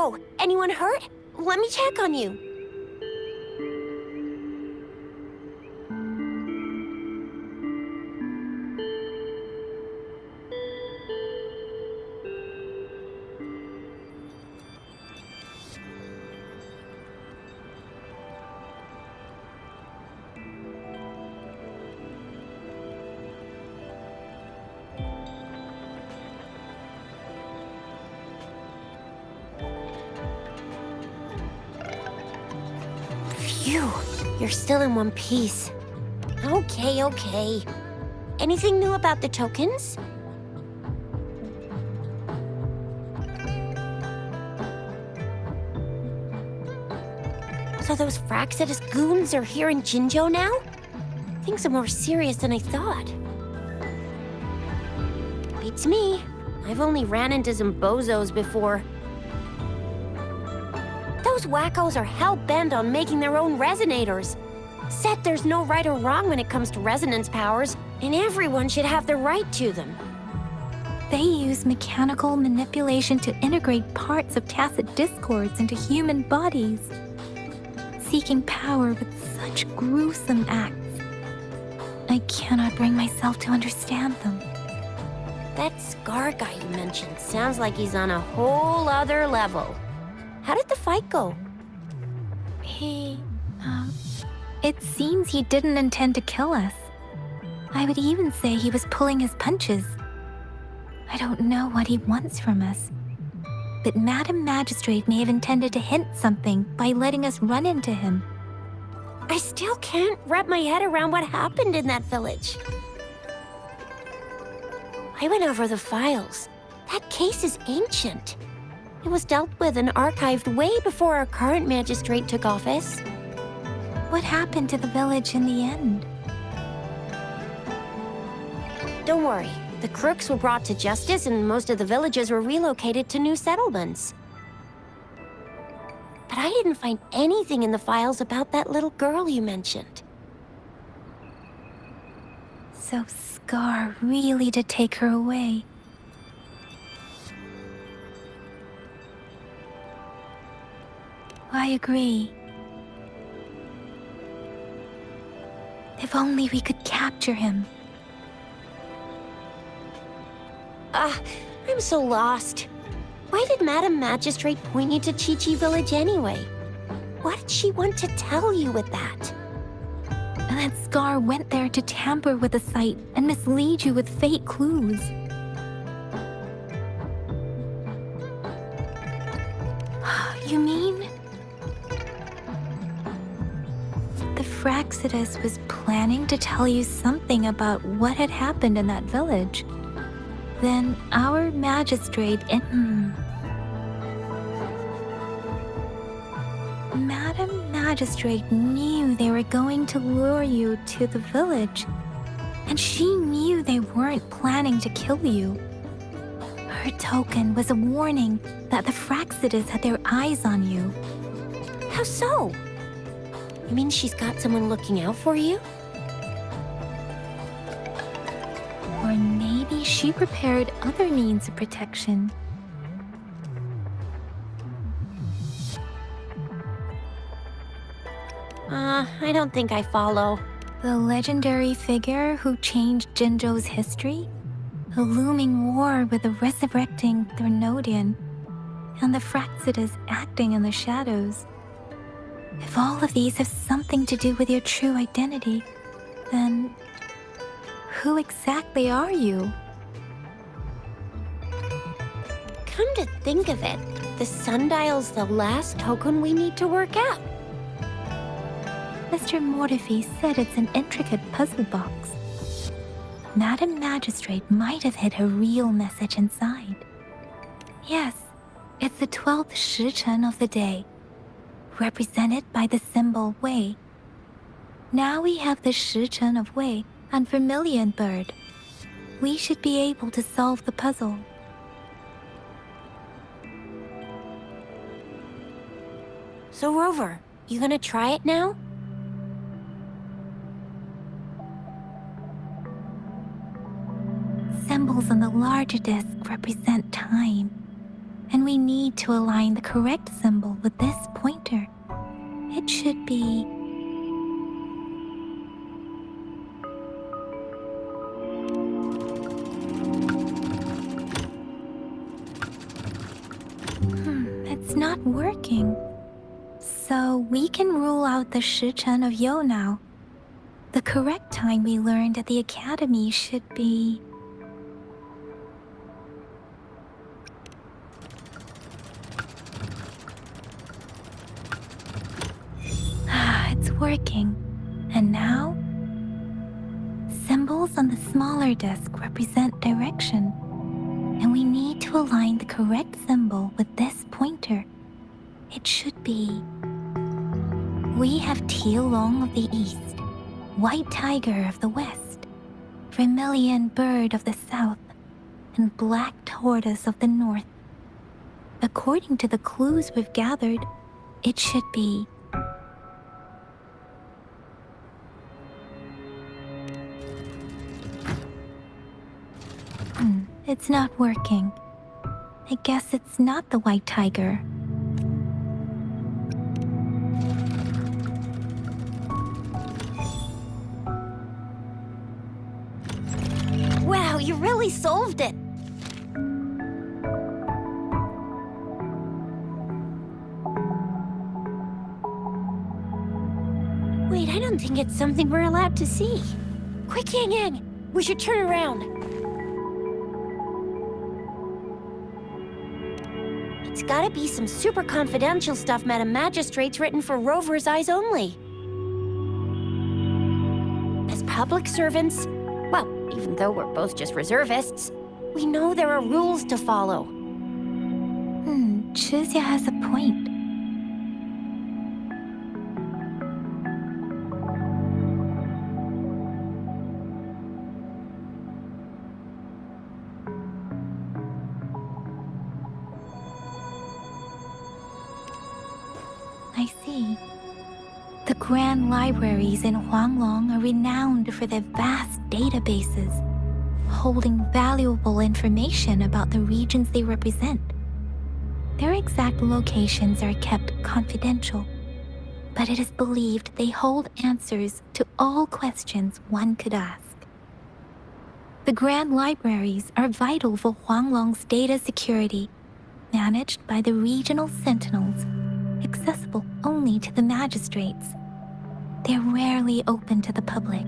Whoa, anyone hurt? Let me check on you. Phew, you're still in one piece. Okay. Anything new about the tokens? So those Fraxidus goons are here in Jinzhou now? Things are more serious than I thought. Beats me. I've only ran into some bozos before. Those wackos are hell-bent on making their own resonators. Said there's no right or wrong when it comes to resonance powers, and everyone should have the right to them. They use mechanical manipulation to integrate parts of tacit discords into human bodies, seeking power with such gruesome acts. I cannot bring myself to understand them. That Scar guy you mentioned sounds like he's on a whole other level. How did the fight go? It seems he didn't intend to kill us. I would even say he was pulling his punches. I don't know what he wants from us. But Madam Magistrate may have intended to hint something by letting us run into him. I still can't wrap my head around what happened in that village. I went over the files. That case is ancient. It was dealt with and archived way before our current magistrate took office. What happened to the village in the end? Don't worry. The crooks were brought to justice and most of the villagers were relocated to new settlements. But I didn't find anything in the files about that little girl you mentioned. So Scar really did take her away. I agree. If only we could capture him. I'm so lost. Why did Madam Magistrate point you to Chi-Chi Village anyway? What did she want to tell you with that? And that Scar went there to tamper with the site and mislead you with fake clues. You mean? The Fraxidus was planning to tell you something about what had happened in that village. Then our magistrate Madam Magistrate knew they were going to lure you to the village, and she knew they weren't planning to kill you. Her token was a warning that the Fraxidus had their eyes on you. How so? You mean she's got someone looking out for you? Or maybe she prepared other means of protection. I don't think I follow. The legendary figure who changed Jinzhou's history? A looming war with the resurrecting Threnodian, and the Fraxidus acting in the shadows. If all of these have something to do with your true identity, then who exactly are you? Come to think of it, the sundial's the last token we need to work out. Mr. Mortefi said it's an intricate puzzle box. Madam Magistrate might have hid her real message inside. Yes, it's the 12th Shichen of the day, represented by the symbol Wei. Now we have the Shichen of Wei and Vermilion Bird. We should be able to solve the puzzle. So Rover, you gonna try it now? Symbols on the larger disc represent time, And we need to align the correct symbol with this pointer. It should be... It's not working. So we can rule out the Shichen of Yo now. The correct time we learned at the academy should be... It's working. And now? Symbols on the smaller disc represent direction. And we need to align the correct symbol with this pointer. It should be... We have Tielong of the east, White Tiger of the west, Vermilion Bird of the south, and Black Tortoise of the north. According to the clues we've gathered, it should be... It's not working. I guess it's not the White Tiger. Wow, you really solved it! Wait, I don't think it's something we're allowed to see. Quick, Yang Yang! We should turn around. It's gotta be some super confidential stuff Madam Magistrate's written for Rover's eyes only. As public servants, well, even though we're both just reservists, we know there are rules to follow. Chuzia has a point. I see. The grand libraries in Huanglong are renowned for their vast databases, holding valuable information about the regions they represent. Their exact locations are kept confidential, but it is believed they hold answers to all questions one could ask. The grand libraries are vital for Huanglong's data security, managed by the regional sentinels, accessible only to the magistrates. They're rarely open to the public.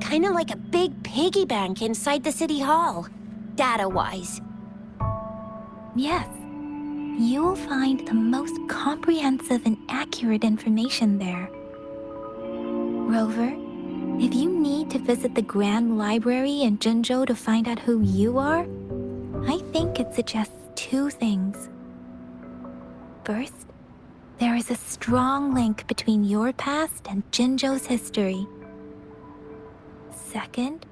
Kinda like a big piggy bank inside the city hall, data-wise. Yes, you will find the most comprehensive and accurate information there. Rover, if you need to visit the Grand Library in Jinzhou to find out who you are, I think it suggests two things. First, there is a strong link between your past and Jinzhou's history. Second,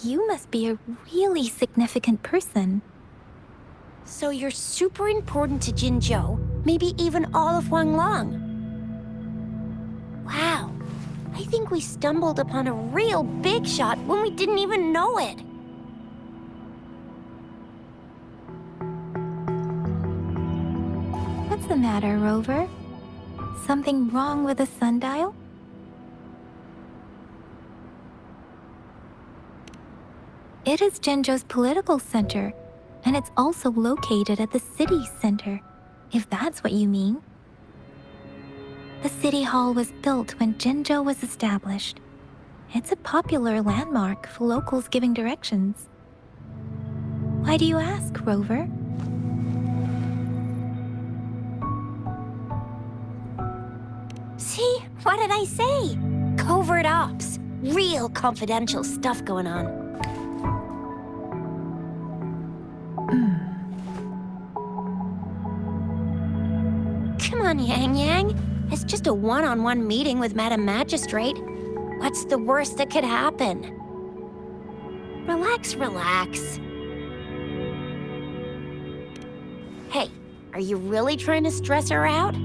you must be a really significant person. So you're super important to Jinzhou, maybe even all of Huanglong. Wow, I think we stumbled upon a real big shot when we didn't even know it. What's the matter, Rover? Something wrong with the sundial? It is Jinzhou's political center, and it's also located at the city center, if that's what you mean. The city hall was built when Jinzhou was established. It's a popular landmark for locals giving directions. Why do you ask, Rover? See? What did I say? Covert ops. Real confidential stuff going on. Come on, Yang Yang. It's just a one-on-one meeting with Madam Magistrate. What's the worst that could happen? Relax, relax. Hey, are you really trying to stress her out?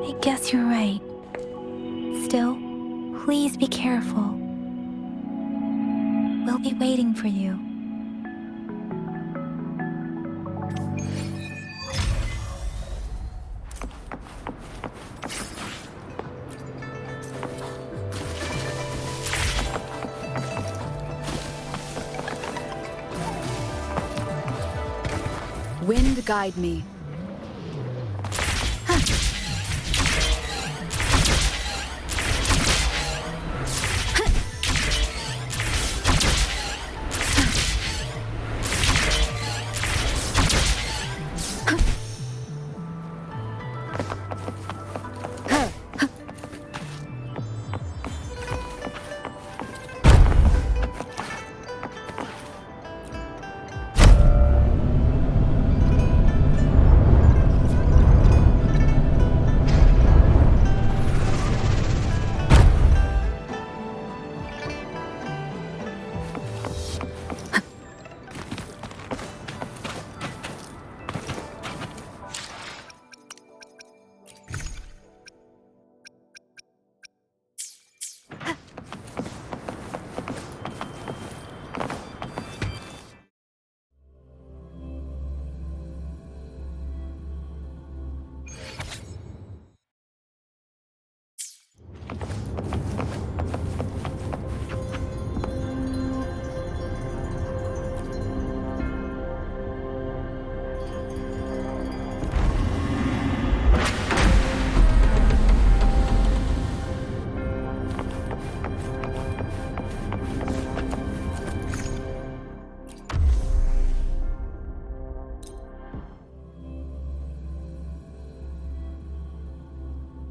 I guess you're right. Still, please be careful. We'll be waiting for you. God guide me.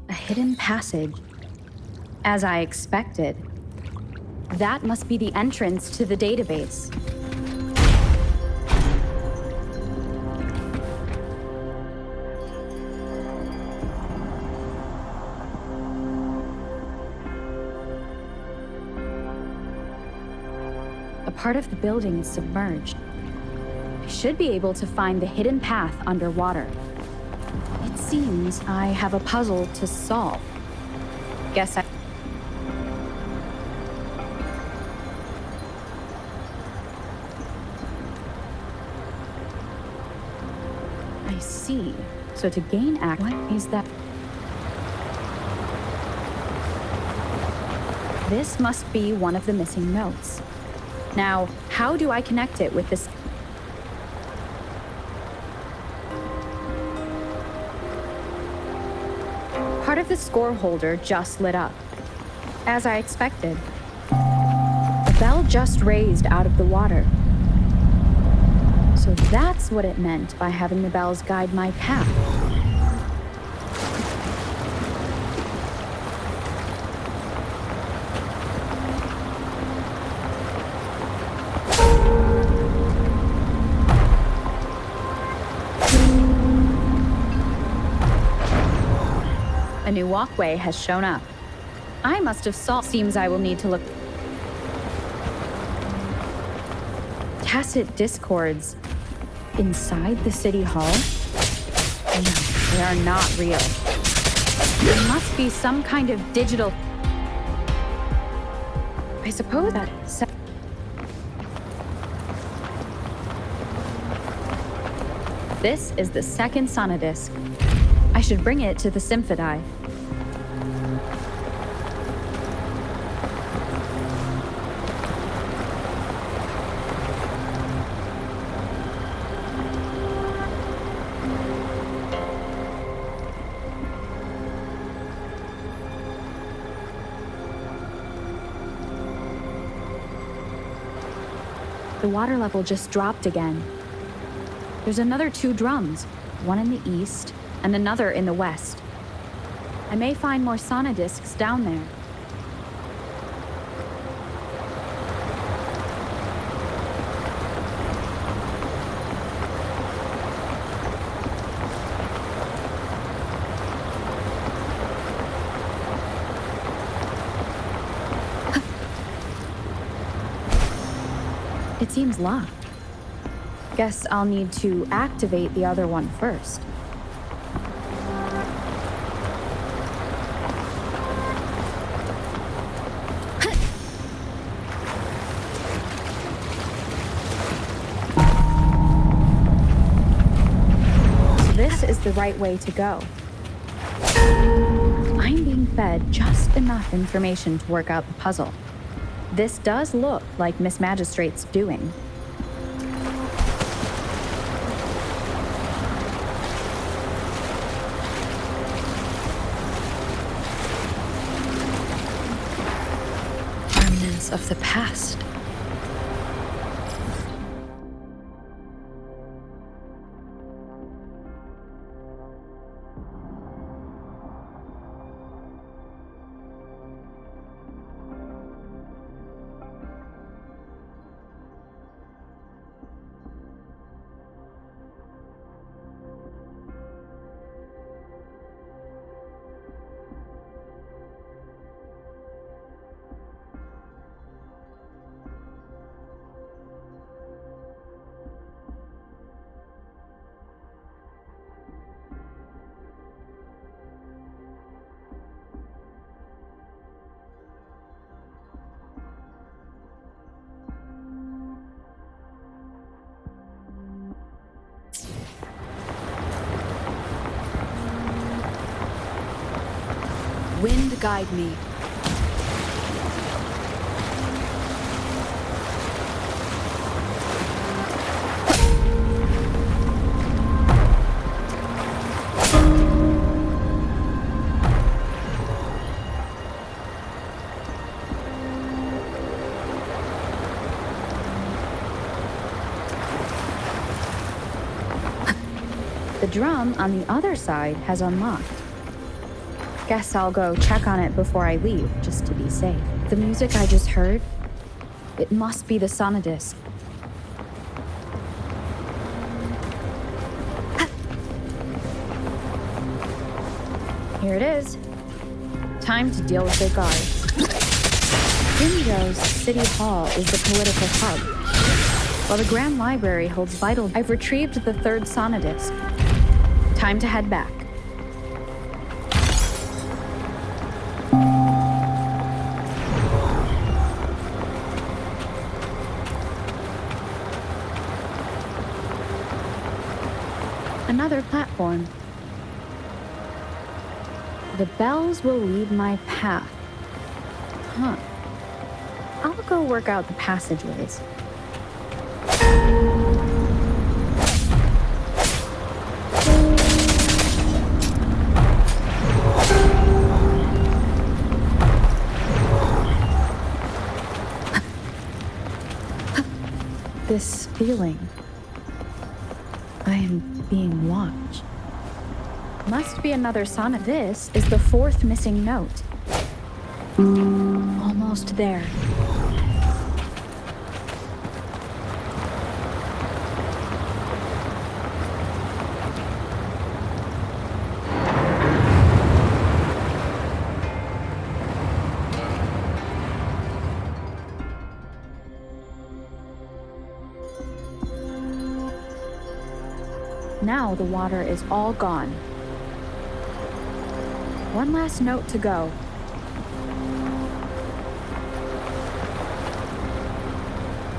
A hidden passage. As I expected. That must be the entrance to the database. A part of the building is submerged. I should be able to find the hidden path underwater. It seems I have a puzzle to solve. Guess I see. So to gain access, what is that? This must be one of the missing notes. Now, how do I connect it with this? Part of the score holder just lit up. As I expected. The bell just raised out of the water. So that's what it meant by having the bells guide my path. A new walkway has shown up. I must have solved. Seems I will need to look. Tacit discords. Inside the city hall? No, they are not real. There must be some kind of digital. I suppose that. This is the second sonodisc. I should bring it to the Symphodi. The water level just dropped again. There's another 2 drums, one in the east and another in the west. I may find more sonodiscs down there. It seems locked. Guess I'll need to activate the other one first. This is the right way to go. I'm being fed just enough information to work out the puzzle. This does look like Miss Magistrate's doing. echoes of the past. Wind guide me. The drum on the other side has unlocked. Guess I'll go check on it before I leave, just to be safe. The music I just heard, it must be the sonodisc. Here it is. Time to deal with their guards. Jinzhou's City Hall is the political hub, while the Grand Library holds vital. I've retrieved the third sonodisc. Time to head back. Another platform. The bells will lead my path. Huh. I'll go work out the passageways. This feeling. I am being watched. Must be another sonnet. This is the fourth missing note. Almost there. Now the water is all gone. One last note to go.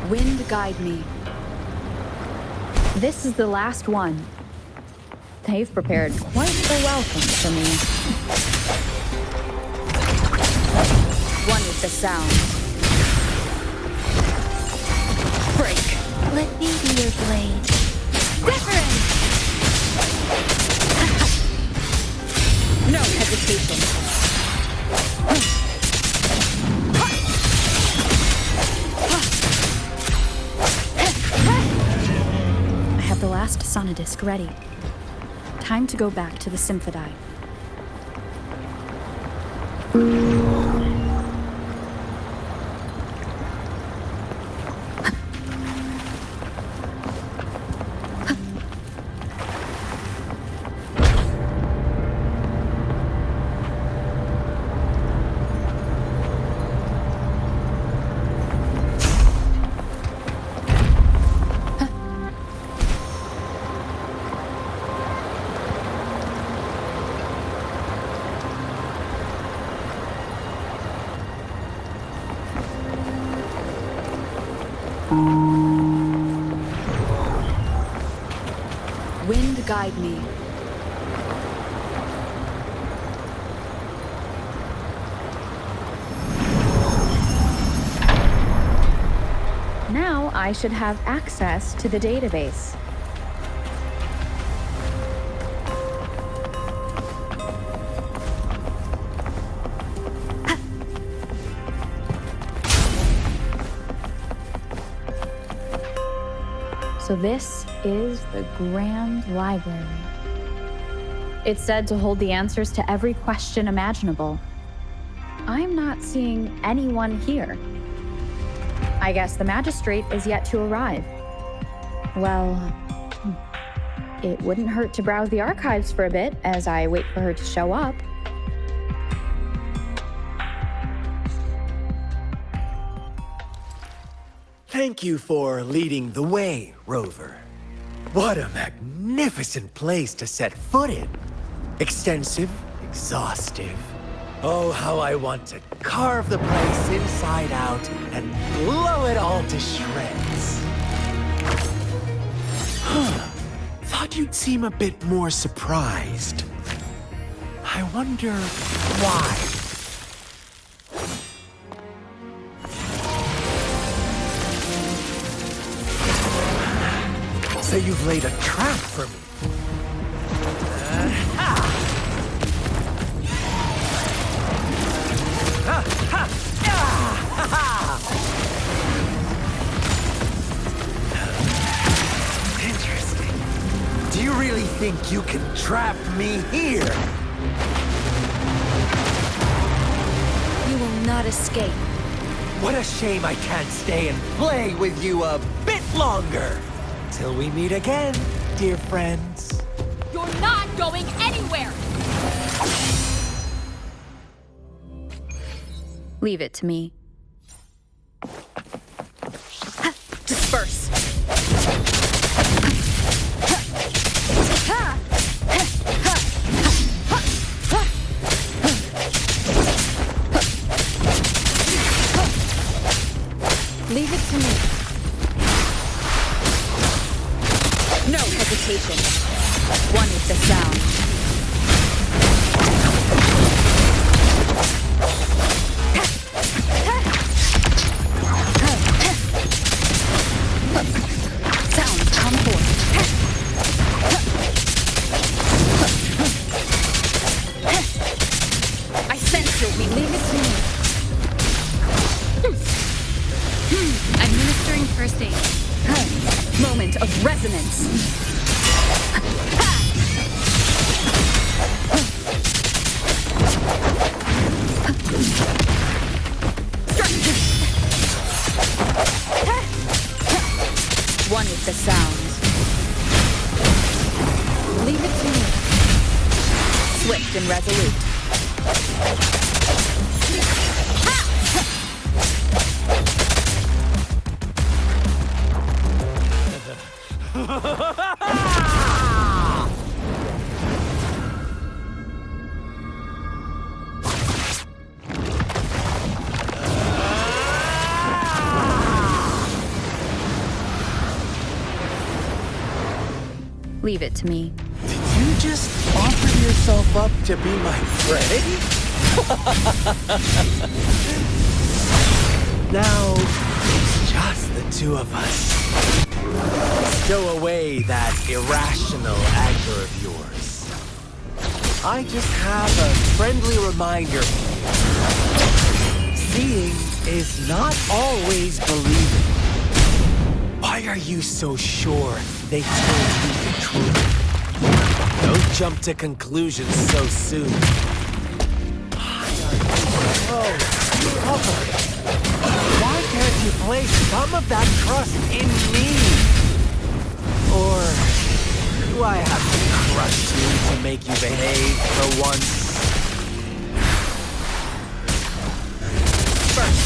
Wind guide me. This is the last one. They've prepared quite a welcome for me. One with the sound. Break. Let me be your blade. Different! No hesitation. I have the last sonodisc ready. Time to go back to the Symphony. Wind guide me. Now I should have access to the database. So this is the Grand Library. It's said to hold the answers to every question imaginable. I'm not seeing anyone here. I guess the magistrate is yet to arrive. Well, it wouldn't hurt to browse the archives for a bit as I wait for her to show up. Thank you for leading the way, Rover. What a magnificent place to set foot in. Extensive, exhaustive. Oh, how I want to carve the place inside out and blow it all to shreds. Thought you'd seem a bit more surprised. I wonder why. So you've laid a trap for me. Interesting. Do you really think you can trap me here? You will not escape. What a shame I can't stay and play with you a bit longer. Till we meet again, dear friends. You're not going anywhere! Leave it to me. Disperse. Leave it to me. No hesitation. One with the sound. Sounds come forth. I sense your weakness. Leave it to me. Administering first aid. Moment of resonance. One with the sounds. Leave it to me. Swift and resolute. Leave it to me. Did you just offer yourself up to be my friend? Now, it's just the two of us. Stow away that irrational anger of yours. I just have a friendly reminder. Seeing is not always believing. Why are you so sure they told you the truth? Don't jump to conclusions so soon. Why are you so stubborn? Why can't you place some of that trust in me? Or do I have to crush you to make you behave for once? First.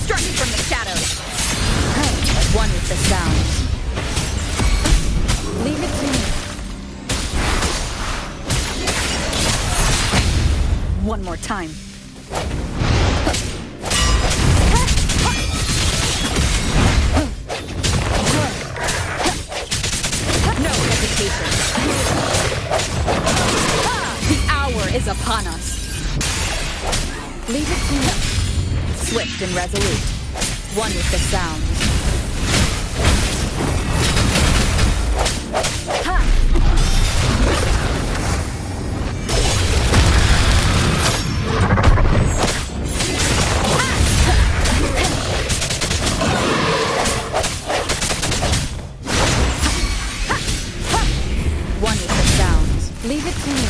Strike from the shadows. One with the sounds. Leave it to me. One more time. No hesitation. The hour is upon us. Leave it to me. Swift and resolute. One with the sound. Leave it to me.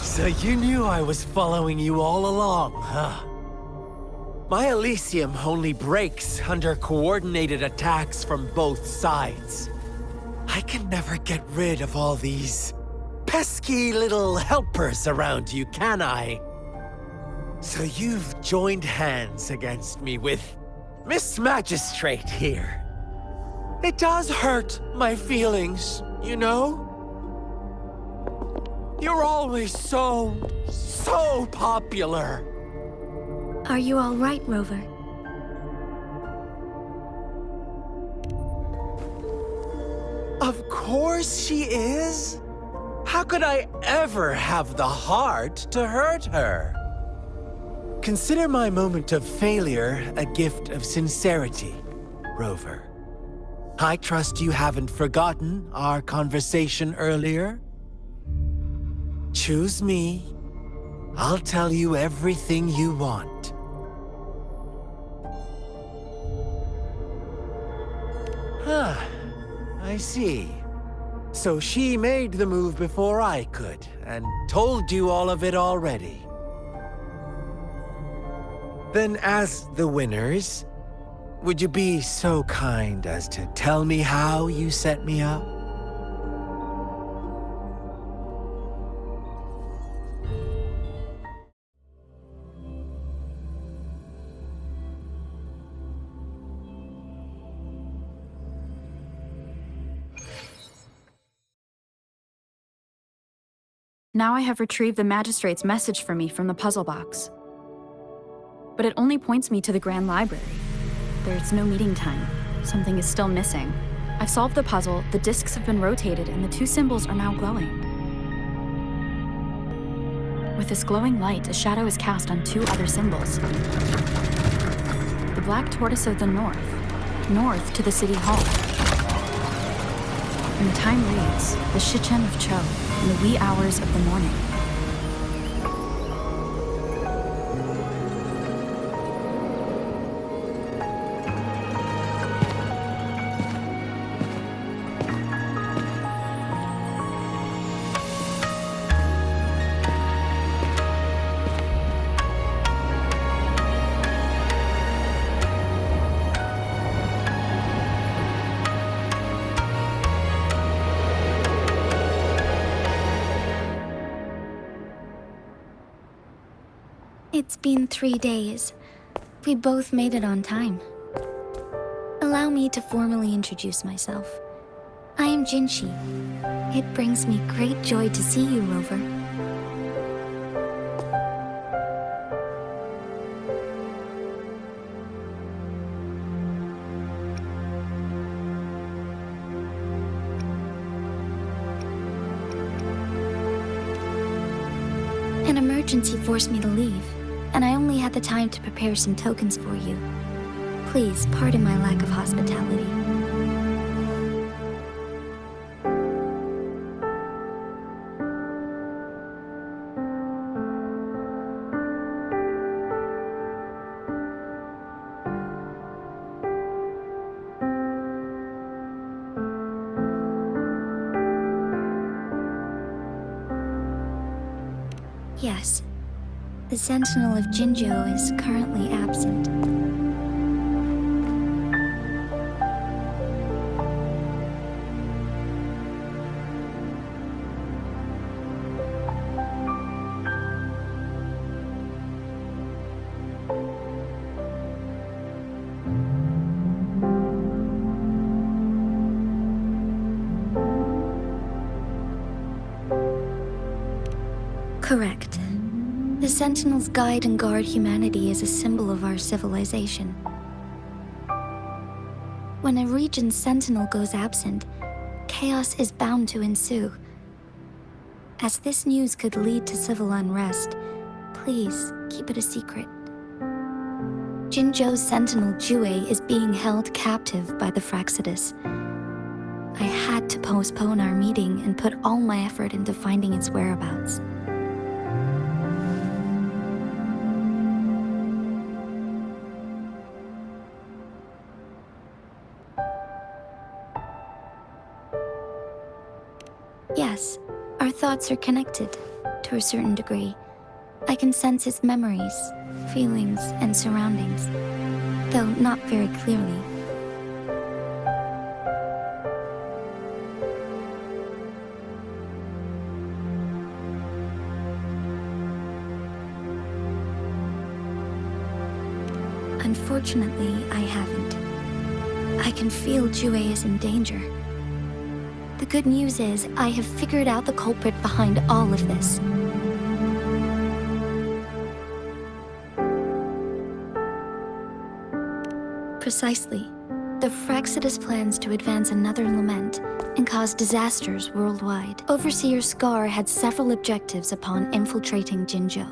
So you knew I was following you all along, huh? My Elysium only breaks under coordinated attacks from both sides. I can never get rid of all these pesky little helpers around you, can I? So you've joined hands against me with Miss Magistrate here. It does hurt my feelings, you know? You're always so popular. Are you all right, Rover? Of course she is. How could I ever have the heart to hurt her? Consider my moment of failure a gift of sincerity, Rover. I trust you haven't forgotten our conversation earlier. Choose me. I'll tell you everything you want. Huh. I see. So she made the move before I could, and told you all of it already. Then as the winners, would you be so kind as to tell me how you set me up? Now I have retrieved the Magistrate's message for me from the puzzle box. But it only points me to the Grand Library. There's no meeting time. Something is still missing. I've solved the puzzle, the discs have been rotated, and the two symbols are now glowing. With this glowing light, a shadow is cast on two other symbols. The black tortoise of the north to the City Hall. And the time reads, the Shichen of Cho, in the wee hours of the morning. It's been 3 days. We both made it on time. Allow me to formally introduce myself. I am Jinshi. It brings me great joy to see you, Rover. An emergency forced me to leave, and I only had the time to prepare some tokens for you. Please pardon my lack of hospitality. Yes, the Sentinel of Jinzhou is currently absent. Correct. The Sentinels guide and guard humanity as a symbol of our civilization. When a region's sentinel goes absent, chaos is bound to ensue. As this news could lead to civil unrest, please keep it a secret. Jinzhou's sentinel Jue is being held captive by the Fraxidus. I had to postpone our meeting and put all my effort into finding its whereabouts. Yes, our thoughts are connected, to a certain degree. I can sense his memories, feelings, and surroundings, though not very clearly. Unfortunately, I haven't. I can feel Jue is in danger. The good news is, I have figured out the culprit behind all of this. Precisely. The Fraxidus plans to advance another lament and cause disasters worldwide. Overseer Scar had several objectives upon infiltrating Jinzhou.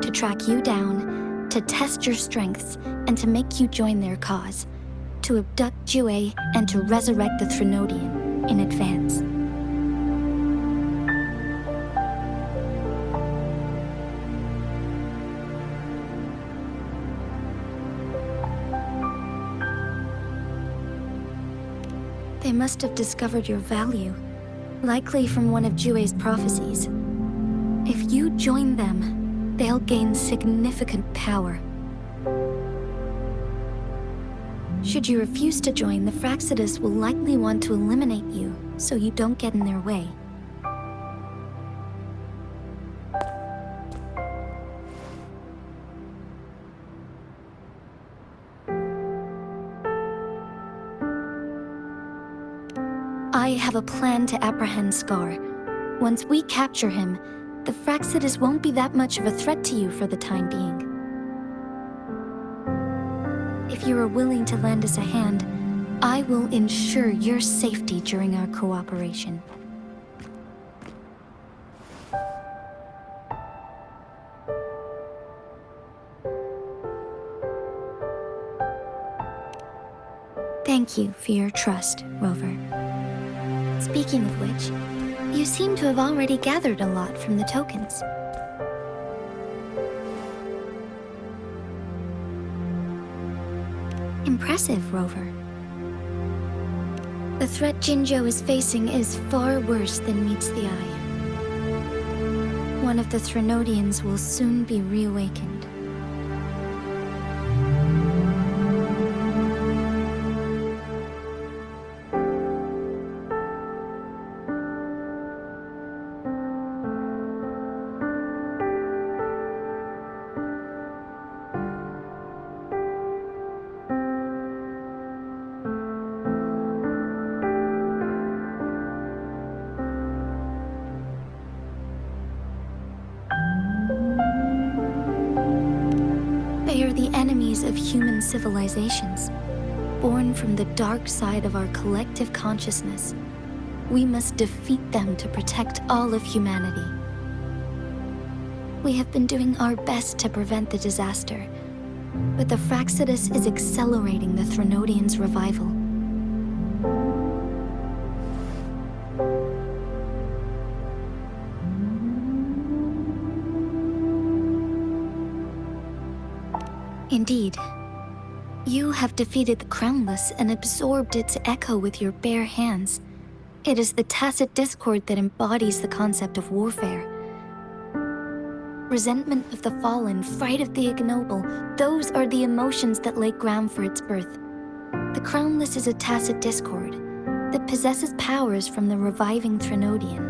To track you down, to test your strengths, and to make you join their cause. To abduct Jue and to resurrect the Threnodian in advance. They must have discovered your value, likely from one of Jue's prophecies. If you join them, they'll gain significant power. Should you refuse to join, the Fraxidus will likely want to eliminate you, so you don't get in their way. I have a plan to apprehend Scar. Once we capture him, the Fraxidus won't be that much of a threat to you for the time being. If you are willing to lend us a hand, I will ensure your safety during our cooperation. Thank you for your trust, Rover. Speaking of which, you seem to have already gathered a lot from the tokens. Impressive, Rover. The threat Jinzhou is facing is far worse than meets the eye. One of the Threnodians will soon be reawakened. They are the enemies of human civilizations, born from the dark side of our collective consciousness. We must defeat them to protect all of humanity. We have been doing our best to prevent the disaster, but the Fraxidus is accelerating the Threnodians' revival. Indeed. You have defeated the Crownless and absorbed its echo with your bare hands. It is the tacit discord that embodies the concept of warfare. Resentment of the fallen, fright of the ignoble, those are the emotions that lay ground for its birth. The Crownless is a tacit discord that possesses powers from the reviving Threnodian.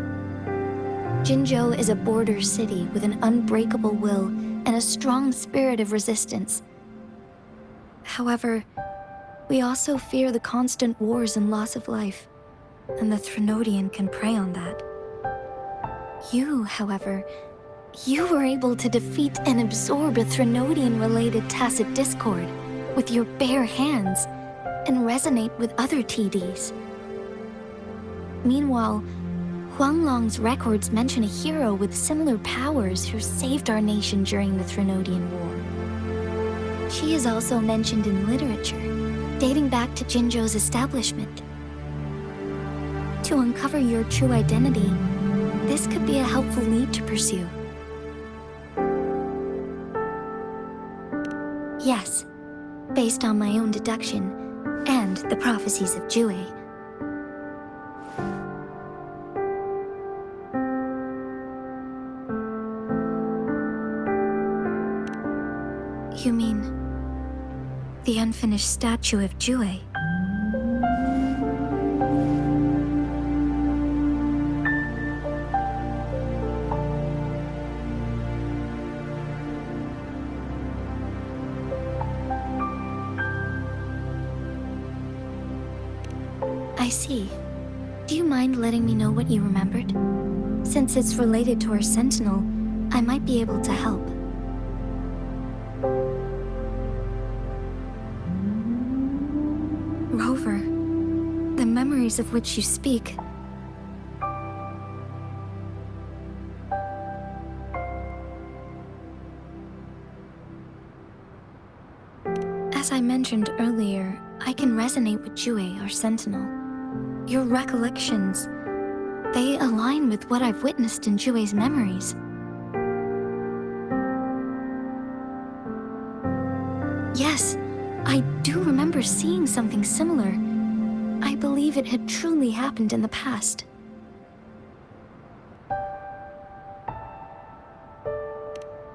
Jinzhou is a border city with an unbreakable will and a strong spirit of resistance. However, we also fear the constant wars and loss of life, and the Threnodian can prey on that. You, however, you were able to defeat and absorb a Threnodian-related tacit discord with your bare hands, and resonate with other TDs. Meanwhile, Huanglong's records mention a hero with similar powers who saved our nation during the Trinodian War. She is also mentioned in literature, dating back to Jinzhou's establishment. To uncover your true identity, this could be a helpful lead to pursue. Yes, based on my own deduction and the prophecies of Jue. You mean the unfinished statue of Jue? I see. Do you mind letting me know what you remembered? Since it's related to our sentinel, I might be able to help. Rover, the memories of which you speak. As I mentioned earlier, I can resonate with Jue, our sentinel. Your recollections, they align with what I've witnessed in Jue's memories. Yes, I do remember seeing something similar. I believe it had truly happened in the past.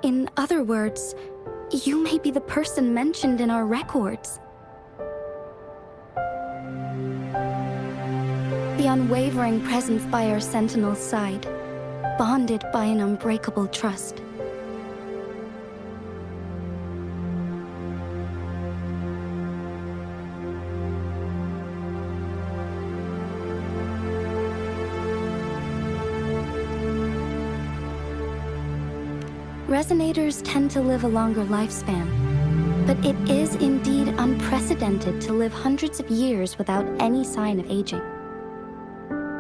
In other words, you may be the person mentioned in our records. The unwavering presence by our sentinel's side, bonded by an unbreakable trust. Resonators tend to live a longer lifespan, but it is indeed unprecedented to live hundreds of years without any sign of aging.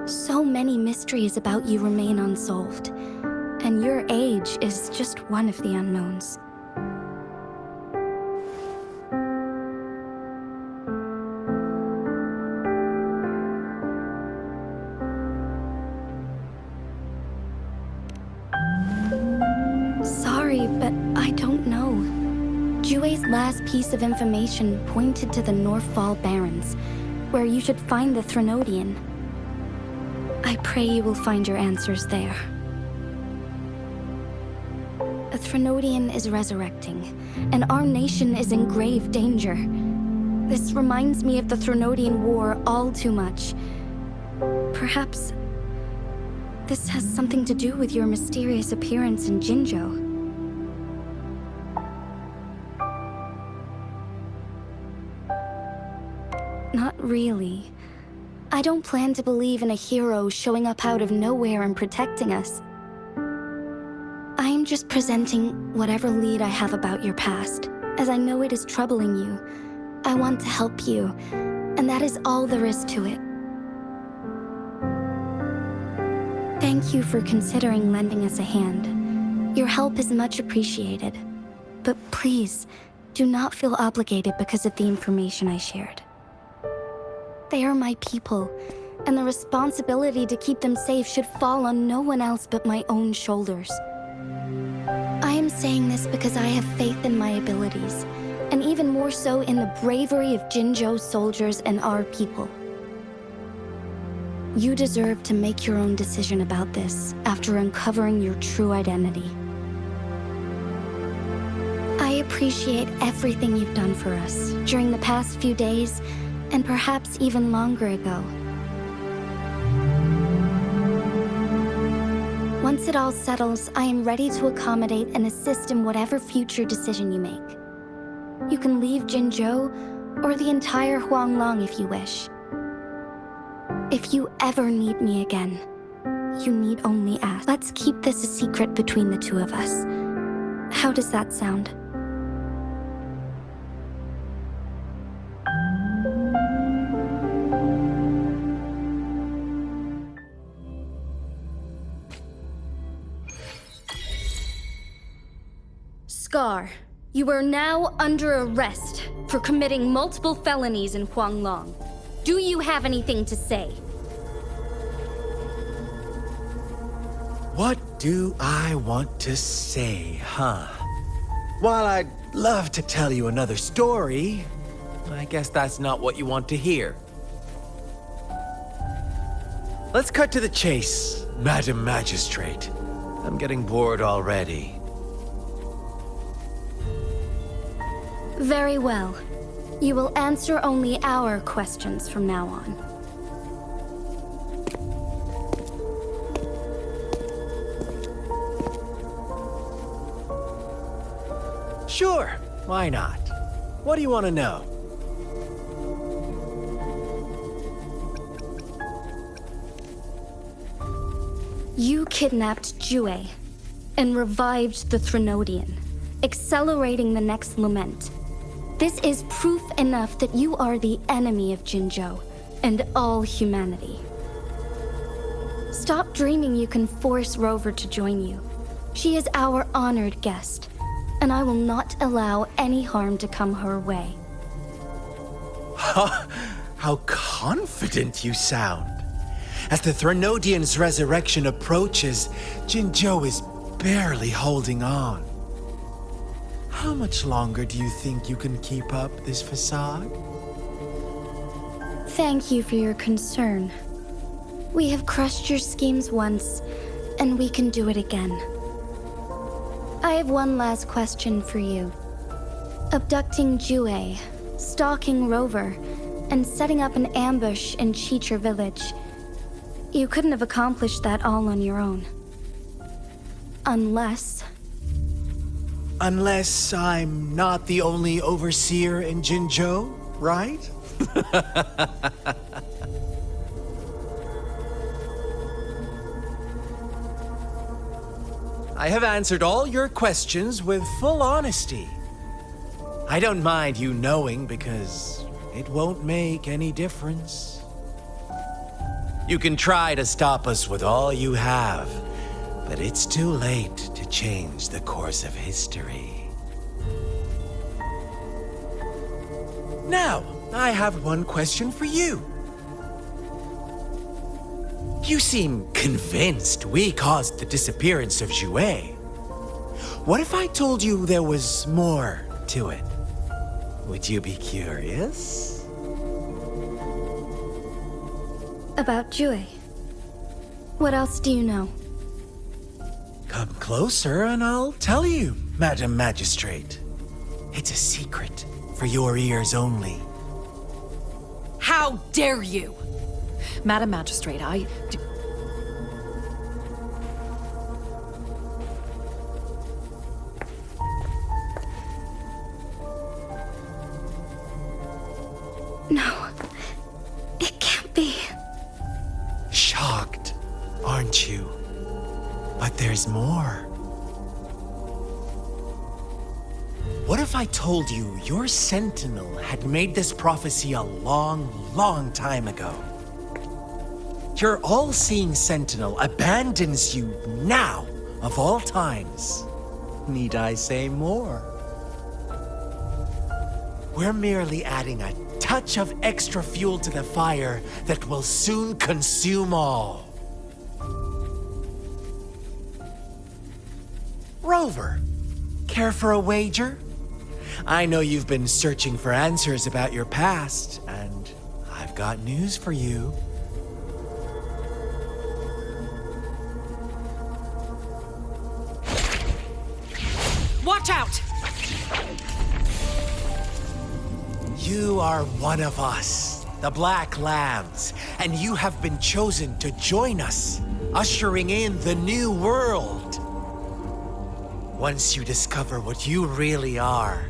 So many mysteries about you remain unsolved, and your age is just one of the unknowns. Sorry, but I don't know. Jue's last piece of information pointed to the Northfall Barrens, where you should find the Trinodian. I pray you will find your answers there. A Trinodian is resurrecting, and our nation is in grave danger. This reminds me of the Trinodian War all too much. Perhaps this has something to do with your mysterious appearance in Jinzhou. Not really. I don't plan to believe in a hero showing up out of nowhere and protecting us. I am just presenting whatever lead I have about your past, as I know it is troubling you. I want to help you, and that is all there is to it. Thank you for considering lending us a hand. Your help is much appreciated. But please, do not feel obligated because of the information I shared. They are my people, and the responsibility to keep them safe should fall on no one else but my own shoulders. I am saying this because I have faith in my abilities, and even more so in the bravery of Jinzhou soldiers and our people. You deserve to make your own decision about this after uncovering your true identity. I appreciate everything you've done for us during the past few days, and perhaps even longer ago. Once it all settles, I am ready to accommodate and assist in whatever future decision you make. You can leave Jinzhou or the entire Huanglong if you wish. If you ever need me again, you need only ask. Let's keep this a secret between the two of us. How does that sound? Scar, you are now under arrest for committing multiple felonies in Huanglong. Do you have anything to say? What do I want to say, huh? While I'd love to tell you another story, I guess that's not what you want to hear. Let's cut to the chase, Madam Magistrate. I'm getting bored already. Very well. You will answer only our questions from now on. Sure, why not? What do you want to know? You kidnapped Jue and revived the Threnodian, accelerating the next lament. This is proof enough that you are the enemy of Jinzhou and all humanity. Stop dreaming you can force Rover to join you. She is our honored guest, and I will not allow any harm to come her way. How confident you sound. As the Threnodian's resurrection approaches, Jinzhou is barely holding on. How much longer do you think you can keep up this facade? Thank you for your concern. We have crushed your schemes once, and we can do it again. I have one last question for you. Abducting Jue, stalking Rover, and setting up an ambush in Chicha village. You couldn't have accomplished that all on your own. Unless I'm not the only overseer in Jinzhou, right? I have answered all your questions with full honesty. I don't mind you knowing because it won't make any difference. You can try to stop us with all you have, but it's too late to change the course of history. Now, I have one question for you. You seem convinced we caused the disappearance of Jue. What if I told you there was more to it? Would you be curious? about Jue. What else do you know? Come closer and I'll tell you, Madam Magistrate. It's a secret for your ears only. How dare you! Madam Magistrate, No, it can't be. Shocked, aren't you? But there's more. What if I told you your sentinel had made this prophecy a long, long time ago? Your all-seeing sentinel abandons you now, of all times. Need I say more? We're merely adding a touch of extra fuel to the fire that will soon consume all. Rover, care for a wager? I know you've been searching for answers about your past, and I've got news for you. watch out! You are one of us, the Black Lambs, and you have been chosen to join us, ushering in the new world. Once you discover what you really are,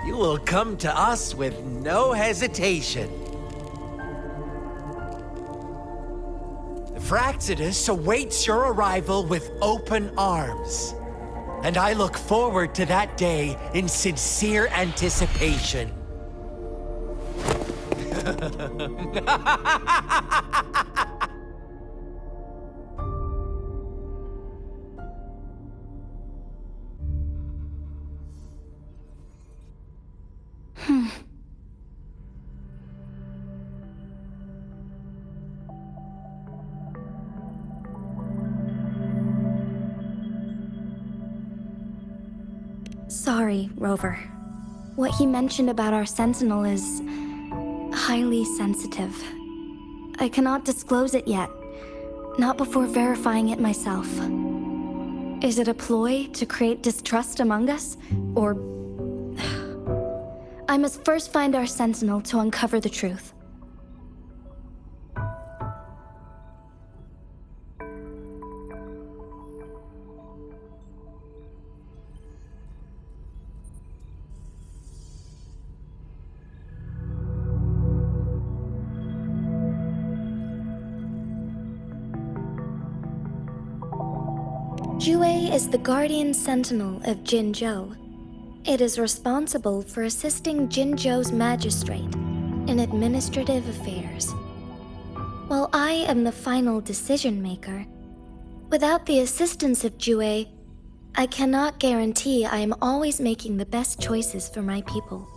you will come to us with no hesitation. The Fraxidus awaits your arrival with open arms, and I look forward to that day in sincere anticipation. Sorry, Rover. What he mentioned about our sentinel is highly sensitive. I cannot disclose it yet, not before verifying it myself. Is it a ploy to create distrust among us, or... I must first find our sentinel to uncover the truth. Jue is the guardian sentinel of Jinzhou. It is responsible for assisting Jinzhou's magistrate in administrative affairs. While I am the final decision maker, without the assistance of Jue, I cannot guarantee I am always making the best choices for my people.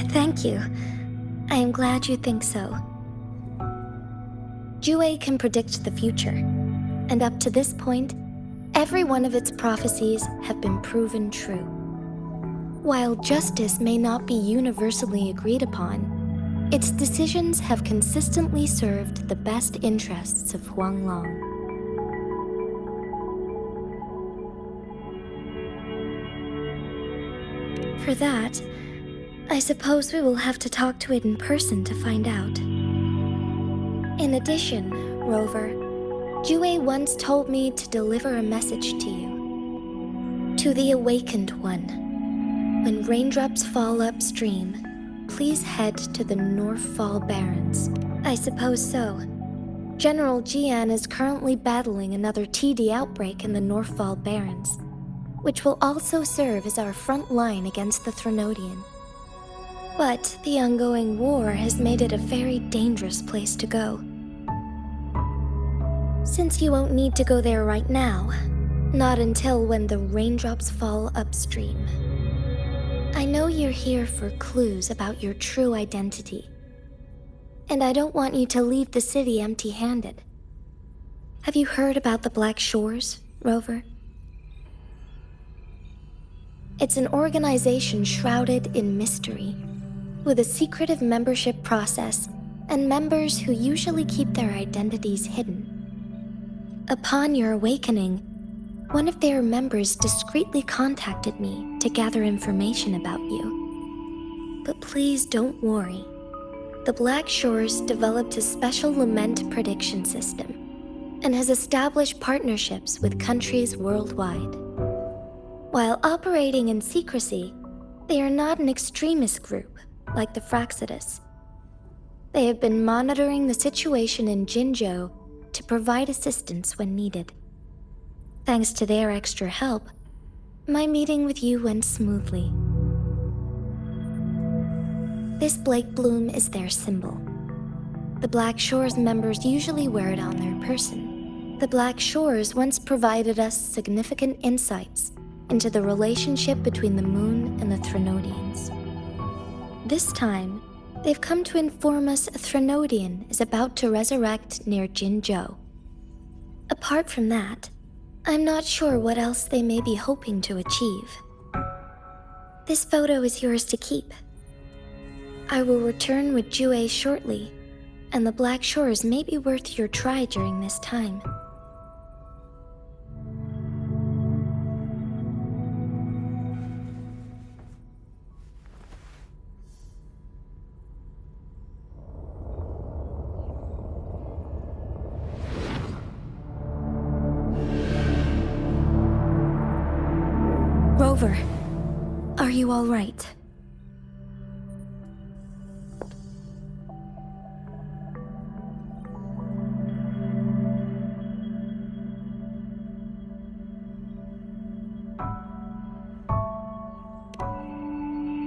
Thank you. I am glad you think so. Jue can predict the future, and up to this point, every one of its prophecies have been proven true. While justice may not be universally agreed upon, its decisions have consistently served the best interests of Huanglong. For that, I suppose we will have to talk to it in person to find out. In addition, Rover, Jue once told me to deliver a message to you. To the Awakened One. When raindrops fall upstream, please head to the Northfall Barrens. I suppose so. General Jian is currently battling another TD outbreak in the Northfall Barrens, which will also serve as our front line against the Threnodian. But the ongoing war has made it a very dangerous place to go. Since you won't need to go there right now, not until when the raindrops fall upstream. I know you're here for clues about your true identity. And I don't want you to leave the city empty-handed. Have you heard about the Black Shores, Rover? It's an organization shrouded in mystery, with a secretive membership process and members who usually keep their identities hidden. Upon your awakening, one of their members discreetly contacted me to gather information about you. But please don't worry. The Black Shores developed a special lament prediction system and has established partnerships with countries worldwide. While operating in secrecy, they are not an extremist group like the Fraxidus. They have been monitoring the situation in Jinzhou to provide assistance when needed. Thanks to their extra help, my meeting with you went smoothly. This Blake Bloom is their symbol. The Black Shores members usually wear it on their person. The Black Shores once provided us significant insights into the relationship between the moon and the Threnodians. This time, they've come to inform us a Threnodian is about to resurrect near Jinzhou. Apart from that, I'm not sure what else they may be hoping to achieve. This photo is yours to keep. I will return with Jue shortly, and the Black Shores may be worth your try during this time. Rover, are you all right?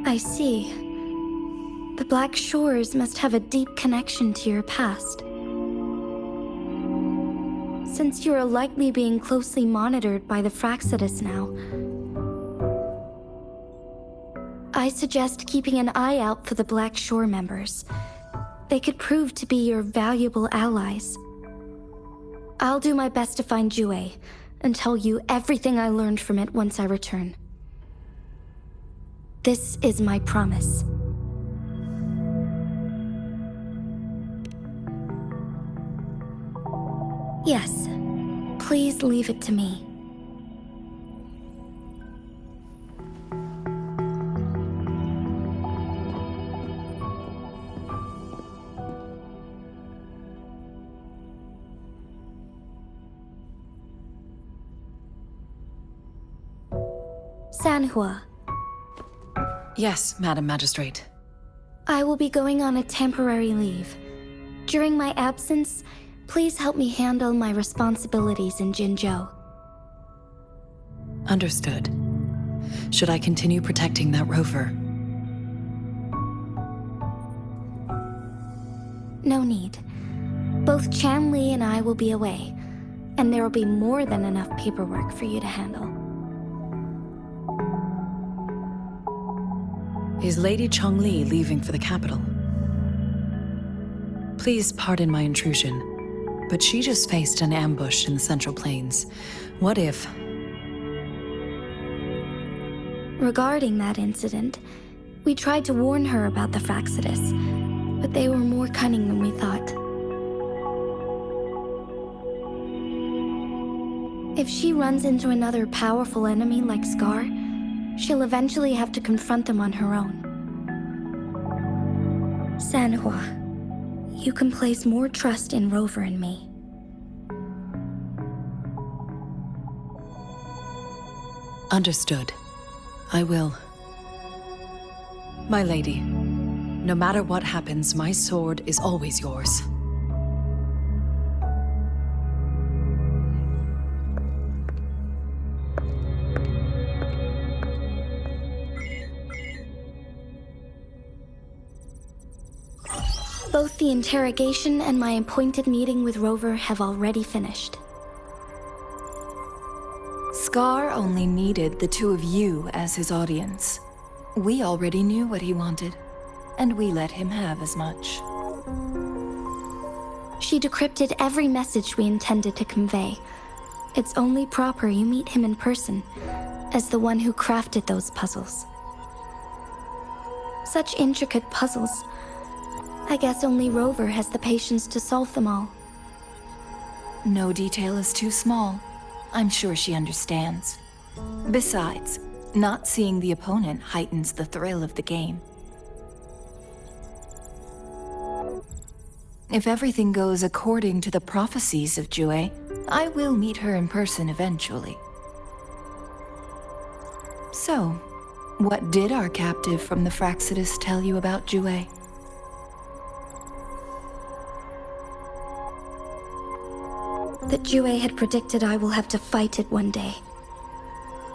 I see. The Black Shores must have a deep connection to your past. Since you are likely being closely monitored by the Fraxidus now, I suggest keeping an eye out for the Black Shore members. They could prove to be your valuable allies. I'll do my best to find Jue and tell you everything I learned from it once I return. This is my promise. Yes, please leave it to me. Sanhua, Yes, Madam Magistrate. I will be going on a temporary leave. During my absence, please help me handle my responsibilities in Jinzhou. Understood. Should I continue protecting that rover? No need. Both Chan Li and I will be away, and there will be more than enough paperwork for you to handle. Is Lady Chongli leaving for the capital? Please pardon my intrusion, but she just faced an ambush in the Central Plains. What if... Regarding that incident, we tried to warn her about the Fraxidus, but they were more cunning than we thought. If she runs into another powerful enemy like Scar, she'll eventually have to confront them on her own. Sanhua, you can place more trust in Rover and me. Understood. I will. My lady, no matter what happens, my sword is always yours. Both the interrogation and my appointed meeting with Rover have already finished. Scar only needed the two of you as his audience. We already knew what he wanted, and we let him have as much. She decrypted every message we intended to convey. It's only proper you meet him in person, as the one who crafted those puzzles. Such intricate puzzles. I guess only Rover has the patience to solve them all. No detail is too small. I'm sure she understands. Besides, not seeing the opponent heightens the thrill of the game. If everything goes according to the prophecies of Jue, I will meet her in person eventually. So, what did our captive from the Fraxidus tell you about Jue? That Jue had predicted I will have to fight it one day.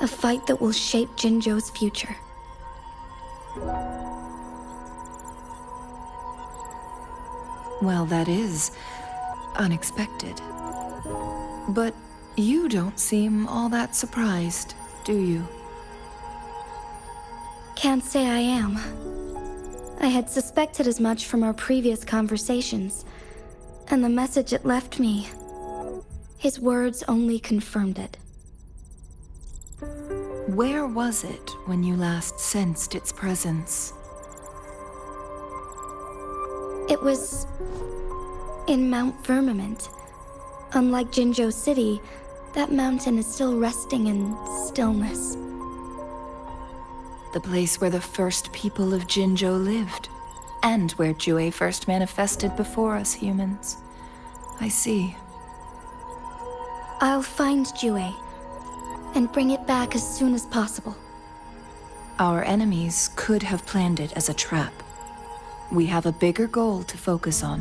A fight that will shape Jinzhou's future. Well, that is unexpected. But you don't seem all that surprised, do you? Can't say I am. I had suspected as much from our previous conversations, and the message it left me, his words only confirmed it. Where was it when you last sensed its presence? It was in Mount Firmament. Unlike Jinzhou City, that mountain is still resting in stillness. The place where the first people of Jinzhou lived, and where Jue first manifested before us humans. I see. I'll find Jue and bring it back as soon as possible. Our enemies could have planned it as a trap. We have a bigger goal to focus on,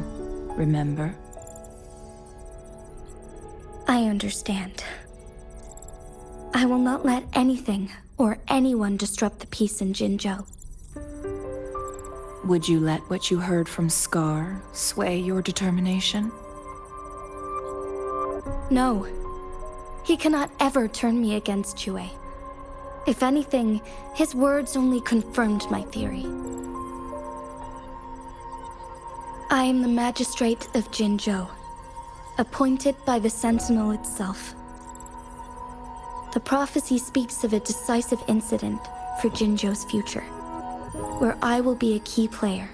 remember? I understand. I will not let anything or anyone disrupt the peace in Jinzhou. Would you let what you heard from Scar sway your determination? No. He cannot ever turn me against Jue. If anything, his words only confirmed my theory. I am the magistrate of Jinzhou, appointed by the Sentinel itself. The prophecy speaks of a decisive incident for Jinzhou's future, where I will be a key player.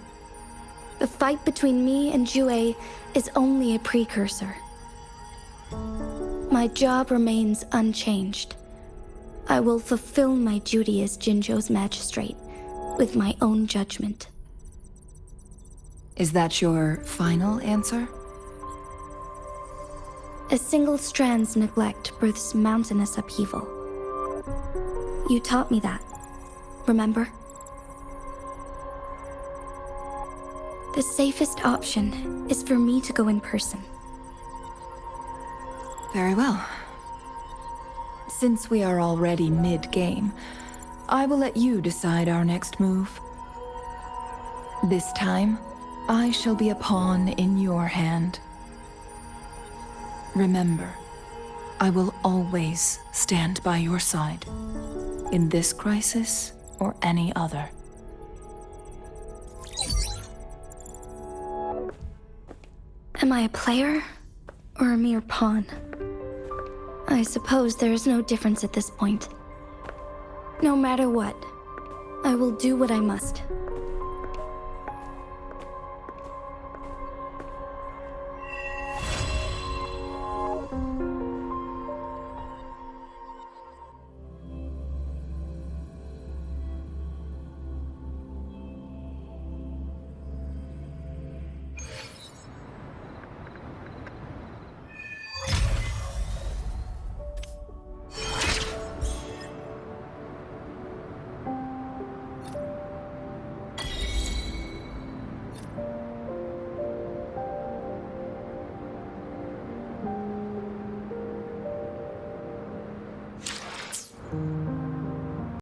The fight between me and Jue is only a precursor. My job remains unchanged. I will fulfill my duty as Jinzhou's magistrate with my own judgment. Is that your final answer? A single strand's neglect births mountainous upheaval. You taught me that, remember? The safest option is for me to go in person. Very well. Since we are already mid-game, I will let you decide our next move. This time, I shall be a pawn in your hand. Remember, I will always stand by your side, in this crisis or any other. Am I a player or a mere pawn? I suppose there is no difference at this point. No matter what, I will do what I must.